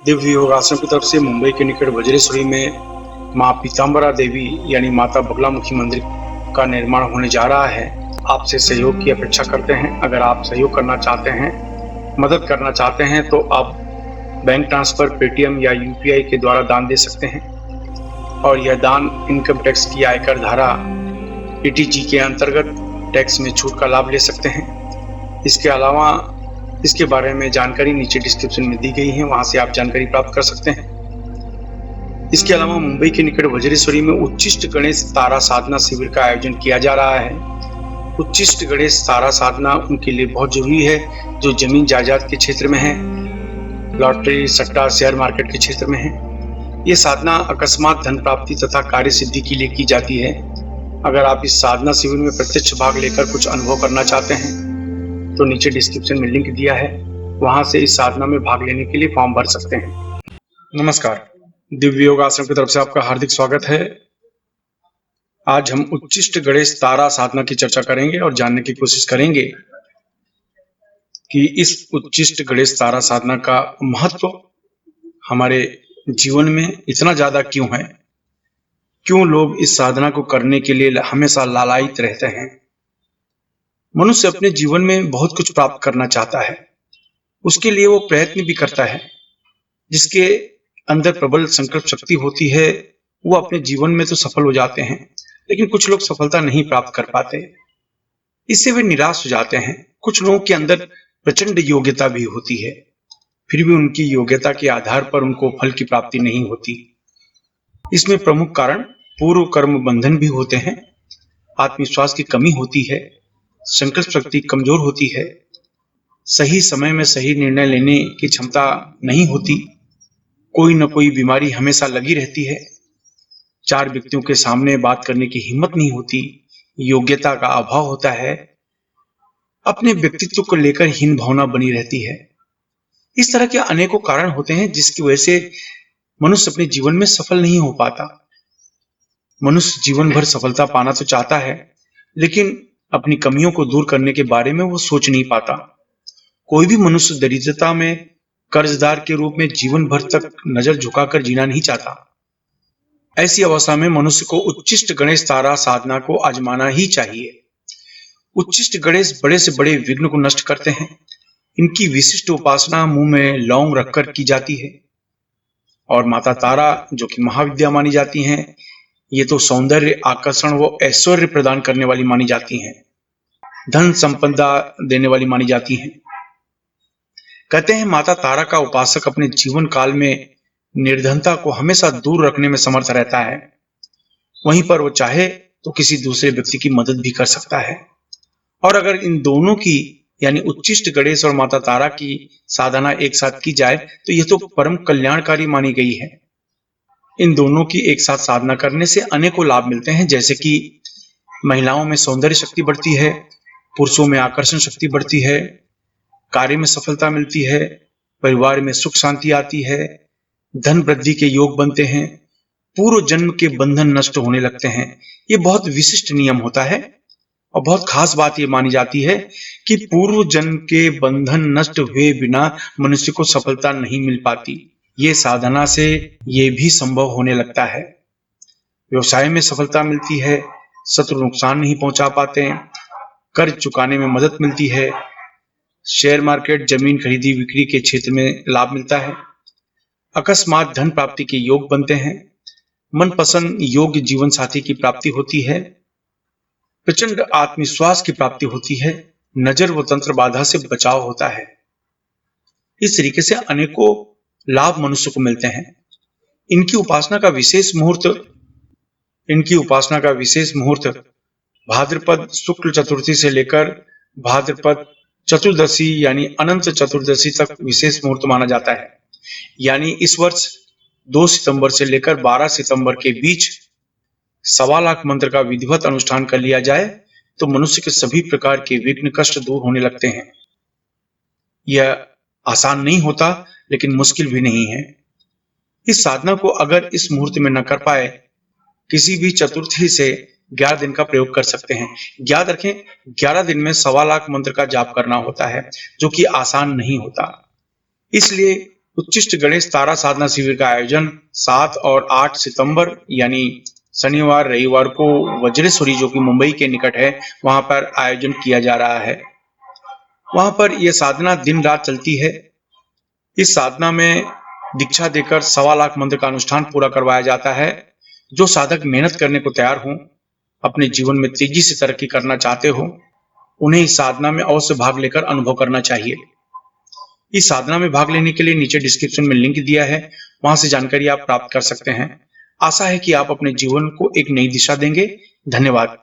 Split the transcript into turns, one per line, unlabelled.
दिव्य योग आश्रम की तरफ से मुंबई के निकट वज्रेश्वरी में मां पीतांबरा देवी यानी माता बगलामुखी मंदिर का निर्माण होने जा रहा है। आपसे सहयोग की अपेक्षा करते हैं। अगर आप सहयोग करना चाहते हैं, मदद करना चाहते हैं तो आप बैंक ट्रांसफर, पेटीएम या यूपीआई के द्वारा दान दे सकते हैं और यह दान इनकम टैक्स की आयकर धारा ईटीजी के अंतर्गत टैक्स में छूट का लाभ ले सकते हैं। इसके अलावा इसके बारे में जानकारी नीचे डिस्क्रिप्शन में दी गई है, वहां से आप जानकारी प्राप्त कर सकते हैं। इसके अलावा मुंबई के निकट वज्रेश्वरी में उच्चिष्ट गणेश तारा साधना शिविर का आयोजन किया जा रहा है। उच्चिष्ट गणेश तारा साधना उनके लिए बहुत जरूरी है जो जमीन जायदाद के क्षेत्र में है, लॉटरी, सट्टा, शेयर मार्केट के क्षेत्र में है। ये साधना अकस्मात धन प्राप्ति तथा कार्य सिद्धि के लिए की जाती है। अगर आप इस साधना शिविर में प्रत्यक्ष भाग लेकर कुछ अनुभव करना चाहते हैं तो नीचे डिस्क्रिप्शन में लिंक दिया है, वहां से इस साधना में भाग लेने के लिए फॉर्म भर सकते हैं। नमस्कार, दिव्य योग आश्रम की तरफ से आपका हार्दिक स्वागत है। आज हम उच्चिष्ट गणेश तारा साधना की चर्चा करेंगे और जानने की कोशिश करेंगे कि इस उच्चिष्ट गणेश तारा साधना का महत्व हमारे जीवन में इतना ज्यादा क्यों है, क्यों लोग इस साधना को करने के लिए हमेशा लालायित रहते हैं। मनुष्य अपने जीवन में बहुत कुछ प्राप्त करना चाहता है, उसके लिए वो प्रयत्न भी करता है। जिसके अंदर प्रबल संकल्प शक्ति होती है वो अपने जीवन में तो सफल हो जाते हैं, लेकिन कुछ लोग सफलता नहीं प्राप्त कर पाते, इससे वे निराश हो जाते हैं। कुछ लोगों के अंदर प्रचंड योग्यता भी होती है, फिर भी उनकी योग्यता के आधार पर उनको फल की प्राप्ति नहीं होती। इसमें प्रमुख कारण पूर्व कर्म बंधन भी होते हैं, आत्मविश्वास की कमी होती है, संकल्प शक्ति कमजोर होती है, सही समय में सही निर्णय लेने की क्षमता नहीं होती, कोई न कोई बीमारी हमेशा लगी रहती है, चार व्यक्तियों के सामने बात करने की हिम्मत नहीं होती, योग्यता का अभाव होता है, अपने व्यक्तित्व को लेकर हीन भावना बनी रहती है। इस तरह के अनेकों कारण होते हैं जिसकी वजह से मनुष्य अपने जीवन में सफल नहीं हो पाता। मनुष्य जीवन भर सफलता पाना तो चाहता है, लेकिन अपनी कमियों को दूर करने के बारे में वो सोच नहीं पाता। कोई भी मनुष्य दरिद्रता में कर्जदार के रूप में जीवन भर तक नजर झुकाकर जीना नहीं चाहता। ऐसी अवस्था में मनुष्य को उच्चिष्ट गणेश तारा साधना को आजमाना ही चाहिए। उच्चिष्ट गणेश बड़े से बड़े विघ्न को नष्ट करते हैं। इनकी विशिष्ट उपासना मुंह में लौंग रखकर की जाती है। और माता तारा जो कि महाविद्या मानी जाती हैं, ये तो सौंदर्य, आकर्षण व ऐश्वर्य प्रदान करने वाली मानी जाती हैं, धन संपदा देने वाली मानी जाती हैं। कहते हैं माता तारा का उपासक अपने जीवन काल में निर्धनता को हमेशा दूर रखने में समर्थ रहता है। वहीं पर वो चाहे तो किसी दूसरे व्यक्ति की मदद भी कर सकता है। और अगर इन दोनों की यानी उच्चिष्ट गणेश और माता तारा की साधना एक साथ की जाए तो यह तो परम कल्याणकारी मानी गई है। इन दोनों की एक साथ साधना करने से अनेकों लाभ मिलते हैं, जैसे कि महिलाओं में सौंदर्य शक्ति बढ़ती है, पुरुषों में आकर्षण शक्ति बढ़ती है, कार्य में सफलता मिलती है, परिवार में सुख शांति आती है, धन वृद्धि के योग बनते हैं, पूर्व जन्म के बंधन नष्ट होने लगते हैं। ये बहुत विशिष्ट नियम होता है और बहुत खास बात ये मानी जाती है कि पूर्व जन्म के बंधन नष्ट हुए बिना मनुष्य को सफलता नहीं मिल पाती। ये साधना से ये भी संभव होने लगता है। व्यवसाय में सफलता मिलती है, शत्रु नुकसान नहीं पहुंचा पाते हैं, कर्ज चुकाने में मदद मिलती है, शेयर मार्केट, जमीन खरीदी बिक्री के क्षेत्र में लाभ मिलता है, अकस्मात धन प्राप्ति के योग बनते हैं, मनपसंद योग्य जीवन साथी की प्राप्ति होती है, प्रचंड आत्मविश्वास की प्राप्ति होती है, नजर व तंत्र बाधा से बचाव होता है। इस तरीके से अनेकों लाभ मनुष्य को मिलते हैं। इनकी उपासना का विशेष मुहूर्त भाद्रपद शुक्ल चतुर्थी से लेकर भाद्रपद चतुर्दशी यानी अनंत चतुर्दशी तक विशेष मुहूर्त माना जाता है। यानी इस वर्ष 2 सितंबर से लेकर 12 सितंबर के बीच 1.25 लाख मंत्र का विधिवत अनुष्ठान कर लिया जाए तो मनुष्य के सभी प्रकार के विघ्न कष्ट दूर होने लगते हैं। यह आसान नहीं होता, लेकिन मुश्किल भी नहीं है। इस साधना को अगर इस मुहूर्त में न कर पाए, किसी भी चतुर्थी से 11 दिन का प्रयोग कर सकते हैं। याद रखें, 11 दिन में 1.25 लाख मंत्र का जाप करना होता है, जो कि आसान नहीं होता। इसलिए उच्चिष्ट गणेश तारा साधना शिविर का आयोजन 7 और 8 सितंबर यानी शनिवार रविवार को वज्रेश्वरी जो कि मुंबई के निकट है वहां पर आयोजन किया जा रहा है। वहां पर यह साधना दिन रात चलती है। इस साधना में दीक्षा देकर 1.25 लाख मंत्र का अनुष्ठान पूरा करवाया जाता है। जो साधक मेहनत करने को तैयार हों, अपने जीवन में तेजी से तरक्की करना चाहते हो, उन्हें इस साधना में अवश्य भाग लेकर अनुभव करना चाहिए। इस साधना में भाग लेने के लिए नीचे डिस्क्रिप्शन में लिंक दिया है, वहां से जानकारी आप प्राप्त कर सकते हैं। आशा है कि आप अपने जीवन को एक नई दिशा देंगे। धन्यवाद।